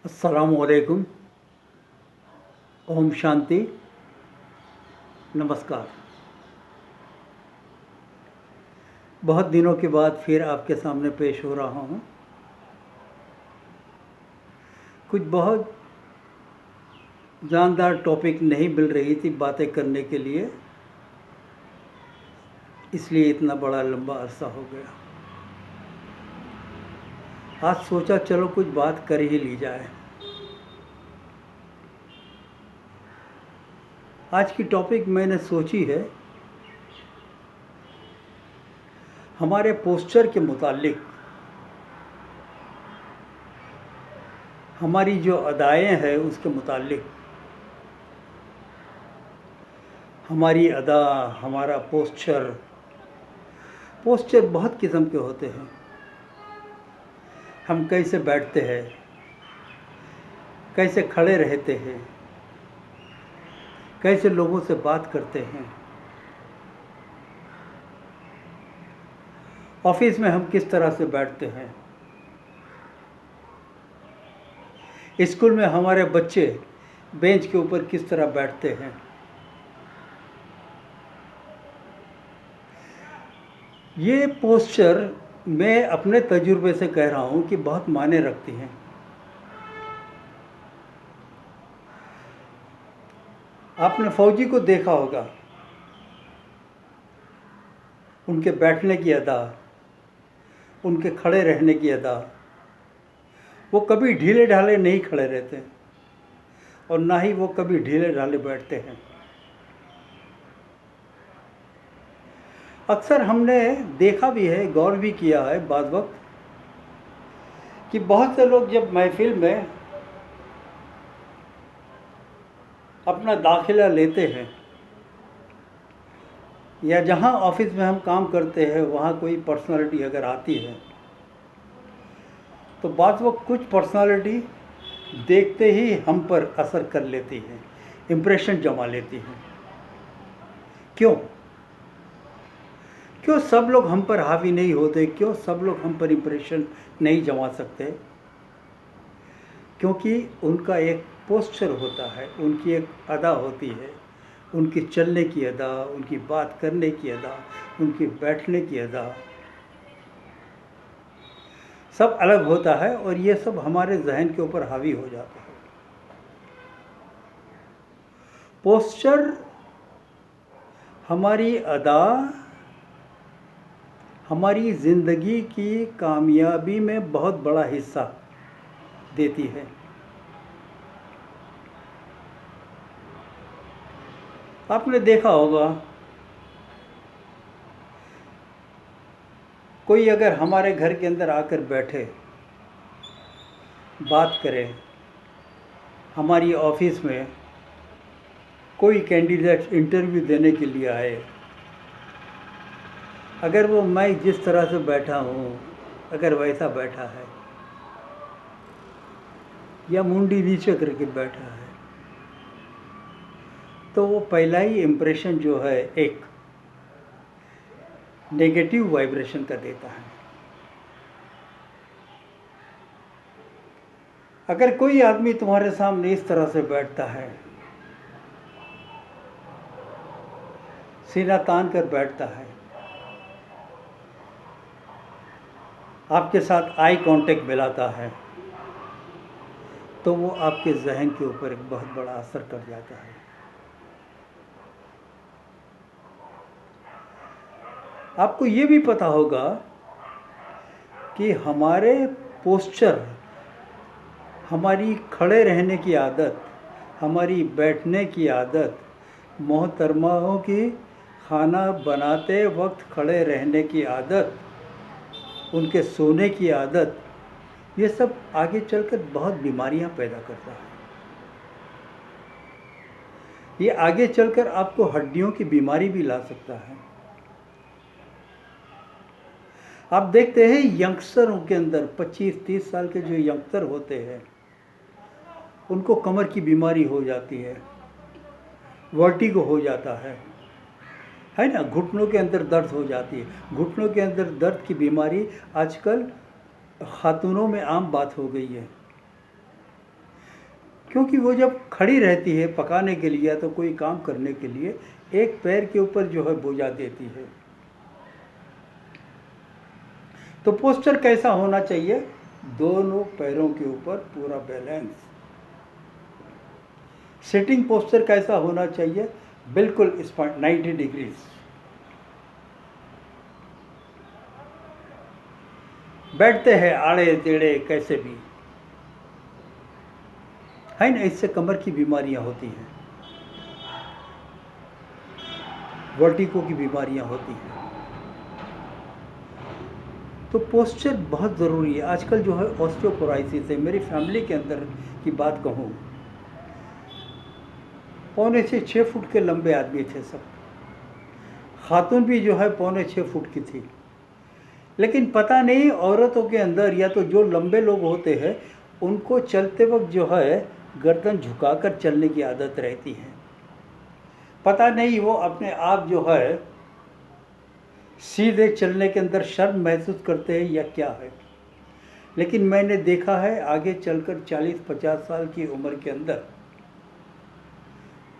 अस्सलामुअलैकुम। ओम शांति। नमस्कार। बहुत दिनों के बाद फिर आपके सामने पेश हो रहा हूँ। कुछ बहुत जानदार टॉपिक नहीं मिल रही थी बातें करने के लिए, इसलिए इतना बड़ा लंबा अरसा हो गया। आज सोचा चलो कुछ बात कर ही ली जाए। आज की टॉपिक मैंने सोची है हमारे पोस्चर के मुतालिक, हमारी जो अदाएँ हैं उसके मुतालिक। हमारी अदा, हमारा पोस्चर बहुत किस्म के होते हैं। हम कैसे बैठते हैं, कैसे खड़े रहते हैं, कैसे लोगों से बात करते हैं, ऑफिस में हम किस तरह से बैठते हैं, स्कूल में हमारे बच्चे बेंच के ऊपर किस तरह बैठते हैं। ये पोस्चर मैं अपने तजुर्बे से कह रहा हूँ कि बहुत मायने रखती हैं। आपने फौजी को देखा होगा, उनके बैठने की अदा, उनके खड़े रहने की अदा, वो कभी ढीले ढाले नहीं खड़े रहते और ना ही वो कभी ढीले ढाले बैठते हैं। अक्सर हमने देखा भी है, गौर भी किया है बाद वक्त, कि बहुत से लोग जब महफिल में अपना दाखिला लेते हैं या जहाँ ऑफिस में हम काम करते हैं वहाँ कोई पर्सनालिटी अगर आती है तो बाद वक्त कुछ पर्सनालिटी देखते ही हम पर असर कर लेती है, इम्प्रेशन जमा लेती है। क्यों सब लोग हम पर हावी नहीं होते? क्यों सब लोग हम पर इम्प्रेशन नहीं जमा सकते? क्योंकि उनका एक पोस्चर होता है, उनकी एक अदा होती है, उनकी चलने की अदा, उनकी बात करने की अदा, उनकी बैठने की अदा, सब अलग होता है और ये सब हमारे जहन के ऊपर हावी हो जाता है। पोस्चर हमारी अदा हमारी ज़िंदगी की कामयाबी में बहुत बड़ा हिस्सा देती है। आपने देखा होगा, कोई अगर हमारे घर के अंदर आकर बैठे, बात करे, हमारी ऑफिस में कोई कैंडिडेट इंटरव्यू देने के लिए आए, अगर वो मैं जिस तरह से बैठा हूँ अगर वैसा बैठा है या मुंडी नीचे करके बैठा है, तो वो पहला ही इम्प्रेशन जो है एक नेगेटिव वाइब्रेशन का देता है। अगर कोई आदमी तुम्हारे सामने इस तरह से बैठता है, सीना तान कर बैठता है, आपके साथ आई कांटेक्ट मिलाता है, तो वो आपके जहन के ऊपर एक बहुत बड़ा असर कर जाता है। आपको ये भी पता होगा कि हमारे पोस्चर, हमारी खड़े रहने की आदत, हमारी बैठने की आदत, मोहतरमाओं की खाना बनाते वक्त खड़े रहने की आदत, उनके सोने की आदत, ये सब आगे चलकर बहुत बीमारियां पैदा करता है। ये आगे चलकर आपको हड्डियों की बीमारी भी ला सकता है। आप देखते हैं यंगस्टरों के अंदर 25-30 साल के जो यंगस्टर होते हैं उनको कमर की बीमारी हो जाती है, वर्टिगो हो जाता है ना, घुटनों के अंदर दर्द हो जाती है। घुटनों के अंदर दर्द की बीमारी आजकल खातूनों में आम बात हो गई है। क्योंकि वो जब खड़ी रहती है पकाने के लिए या तो कोई काम करने के लिए, एक पैर के ऊपर जो है बोझा देती है। तो पोस्चर कैसा होना चाहिए? दोनों पैरों के ऊपर पूरा बैलेंस। सिटिंग पोस्चर कैसा होना चाहिए? बिल्कुल 90 डिग्रीज। बैठते हैं आड़े टेढ़े कैसे भी, है ना, इससे कमर की बीमारियां होती हैं, वर्टिको की बीमारियां होती हैं। तो पोस्चर बहुत ज़रूरी है। आजकल जो है ऑस्टियोपोरोसिस है। मेरी फैमिली के अंदर की बात कहूँ, 5.5-6 फुट के लंबे आदमी थे सब। खातून भी जो है 5.5 फुट की थी। लेकिन पता नहीं औरतों के अंदर, या तो जो लंबे लोग होते हैं उनको चलते वक्त जो है गर्दन झुकाकर चलने की आदत रहती है। पता नहीं वो अपने आप जो है सीधे चलने के अंदर शर्म महसूस करते हैं या क्या है। लेकिन मैंने देखा है आगे चलकर 40-50 साल की उम्र के अंदर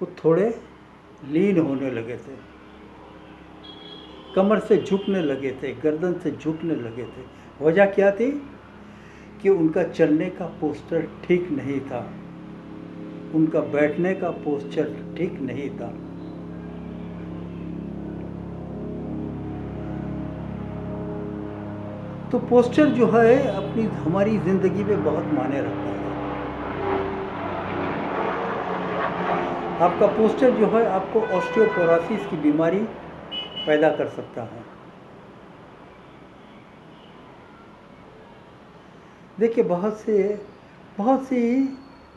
वो थोड़े लीन होने लगे थे, कमर से झुकने लगे थे, गर्दन से झुकने लगे थे। वजह क्या थी? कि उनका चलने का पोस्चर ठीक नहीं था, उनका बैठने का पोस्चर ठीक नहीं था। तो पोस्चर जो है अपनी हमारी ज़िंदगी में बहुत मायने रखता है। आपका पोस्चर जो है आपको ऑस्टियोपोरोसिस की बीमारी पैदा कर सकता है। देखिए बहुत सी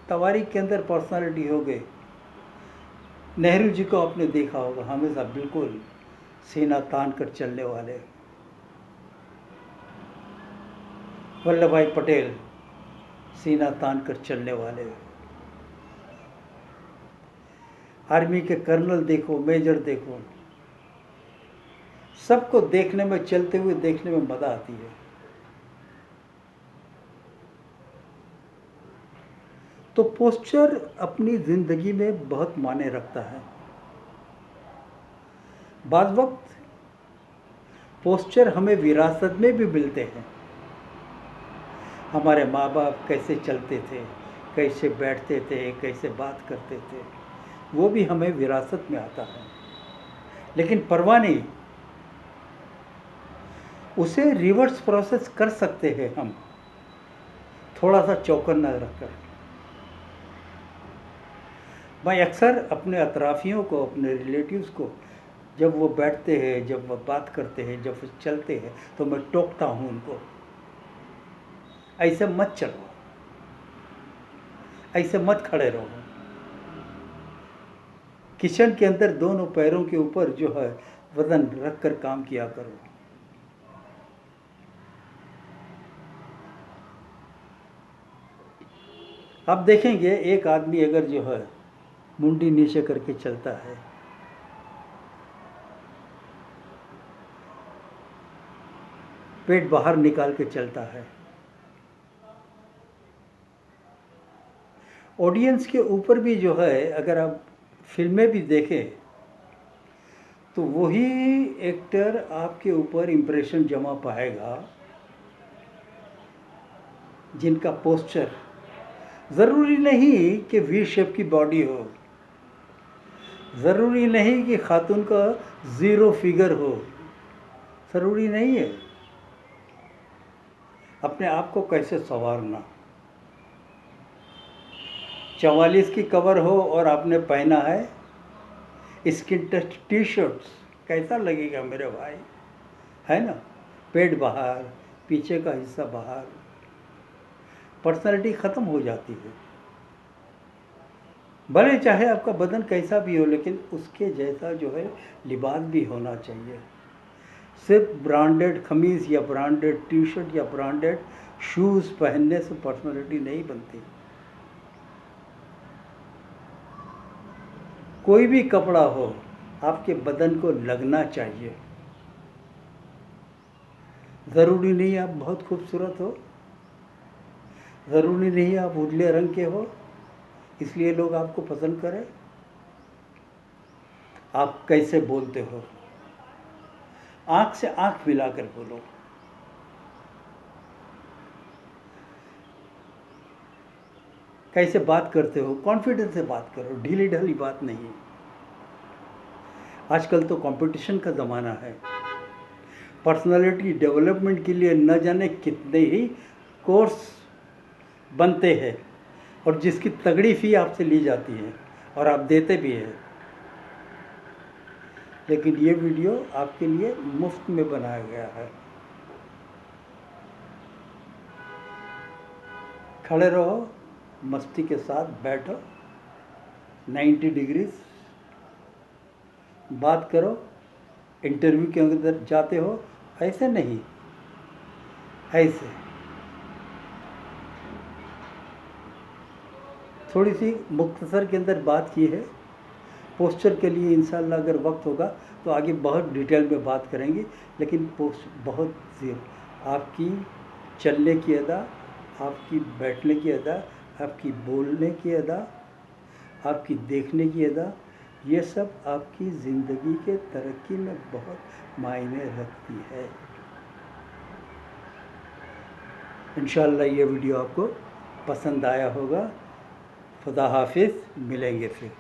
तवारीख के अंदर पर्सनालिटी हो गए। नेहरू जी को आपने देखा होगा, हमेशा बिल्कुल सीना तान कर चलने वाले। वल्लभ भाई पटेल सीना तान कर चलने वाले। आर्मी के कर्नल देखो, मेजर देखो, सबको देखने में, चलते हुए देखने में मज़ा आती है। तो पोस्चर अपनी ज़िंदगी में बहुत मायने रखता है। बाद वक्त पोस्चर हमें विरासत में भी मिलते हैं। हमारे माँ बाप कैसे चलते थे, कैसे बैठते थे, कैसे बात करते थे, वो भी हमें विरासत में आता है। लेकिन परवाह नहीं, उसे रिवर्स प्रोसेस कर सकते हैं हम, थोड़ा सा चौकन्ना रखकर। मैं अक्सर अपने अतराफ़ियों को, अपने रिलेटिव्स को, जब वो बैठते हैं, जब वो बात करते हैं, जब वो चलते हैं, तो मैं टोकता हूँ उनको, ऐसे मत चलो, ऐसे मत खड़े रहो। किचन के अंदर दोनों पैरों के ऊपर जो है वजन रख कर काम किया करो। आप देखेंगे एक आदमी अगर जो है मुंडी नीचे करके चलता है, पेट बाहर निकाल के चलता है, ऑडियंस के ऊपर भी जो है, अगर आप फिल्में भी देखें तो वही एक्टर आपके ऊपर इम्प्रेशन जमा पाएगा जिनका पोस्चर, ज़रूरी नहीं कि वी शेप की बॉडी हो, ज़रूरी नहीं कि खातून का 0 फिगर हो, ज़रूरी नहीं है। अपने आप को कैसे संवारना। 44 की कवर हो और आपने पहना है स्किन टच टी शर्ट्स, कैसा लगेगा मेरे भाई, है ना? पेट बाहर, पीछे का हिस्सा बाहर, पर्सनालिटी ख़त्म हो जाती है। भले चाहे आपका बदन कैसा भी हो, लेकिन उसके जैसा जो है लिबास भी होना चाहिए। सिर्फ ब्रांडेड खमीज़ या ब्रांडेड टी शर्ट या ब्रांडेड शूज़ पहनने से पर्सनालिटी नहीं बनती। कोई भी कपड़ा हो, आपके बदन को लगना चाहिए। ज़रूरी नहीं आप बहुत खूबसूरत हो, ज़रूरी नहीं आप उजले रंग के हो, इसलिए लोग आपको पसंद करें। आप कैसे बोलते हो, आंख से आंख मिलाकर बोलो। कैसे बात करते हो, कॉन्फिडेंस से बात करो, ढीली ढाली बात नहीं। आजकल तो कंपटीशन का ज़माना है। पर्सनालिटी डेवलपमेंट के लिए न जाने कितने ही कोर्स बनते हैं और जिसकी तगड़ी फ़ी आपसे ली जाती है और आप देते भी हैं। लेकिन ये वीडियो आपके लिए मुफ्त में बनाया गया है। खड़े रहो, मस्ती के साथ बैठो, 90 डिग्रीज बात करो। इंटरव्यू के अंदर जाते हो, ऐसे नहीं, ऐसे थोड़ी सी मुख्तसर के अंदर बात की है। पोस्चर के लिए इंशाल्लाह अगर वक्त होगा तो आगे बहुत डिटेल में बात करेंगे। लेकिन बहुत आपकी चलने की अदा, आपकी बैठने की अदा, आपकी बोलने की अदा, आपकी देखने की अदा, ये सब आपकी ज़िंदगी के तरक्की में बहुत मायने रखती है। इंशाल्लाह ये वीडियो आपको पसंद आया होगा। खुदा हाफिज़, मिलेंगे फिर।